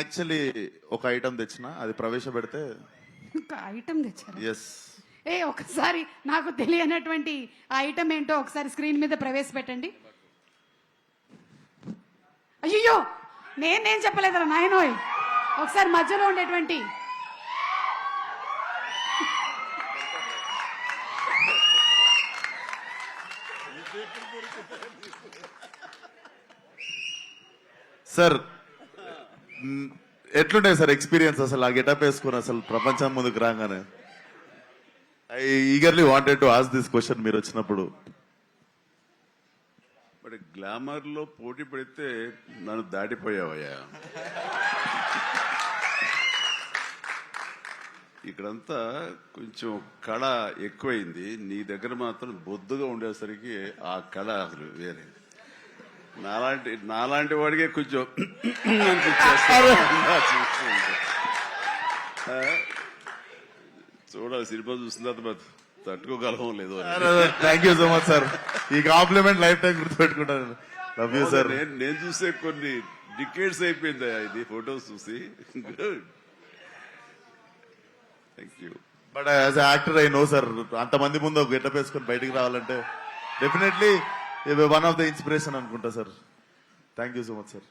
Actually ఒక item తెచ్చిన, అది ప్రవేశపెడితే. ఒక ఐటమ్ తెచ్చారు. ఎస్. ఒకసారి నాకు తెలియనటువంటి ఆ ఐటమ్ ఏంటో ఒకసారి స్క్రీన్ మీద ప్రవేశపెట్టండి. అయ్యో నేను చెప్పలేదరా నాయనోయ్. ఒకసారి మధ్యలో ఉండేటువంటి సార్ ఎట్లుంటాయి సార్ ఎక్స్పీరియన్స్ అసలు ఆ గెటప్ వేసుకుని అసలు ప్రపంచం ముందుకు రాగానే? I eagerly wanted to ask this question మీరు వచ్చినప్పుడు. బట్ గ్లామర్ లో పోటీ పెడితే నన్ను దాటిపోయావయ్యా. ఇక్కడంతా కొంచెం కళ ఎక్కువైంది, నీ దగ్గర మాత్రం బొద్దుగా ఉండేసరికి ఆ కళ అసలు వేరే. నాలాంటి వాడికే కొంచెం చూడాలి, సినిమా చూసిన తర్వాత తట్టుకోగలమో లేదో. Thank you so much sir, ఈ కాంప్లిమెంట్ లైఫ్ టైం గుర్తుపెట్టుకుంటాను. Love you sir. నేను చూసే కొన్ని డికేట్స్ అయిపోయింది ఇది ఫొటోస్ చూసి. Good, thank you. But as actor I know sir, అంతమంది ముందు ఒక గెటప్ వేసుకొని బయటికి రావాలంటే definitely one of the inspiration అనుకుంటా సార్. Thank you so much sir.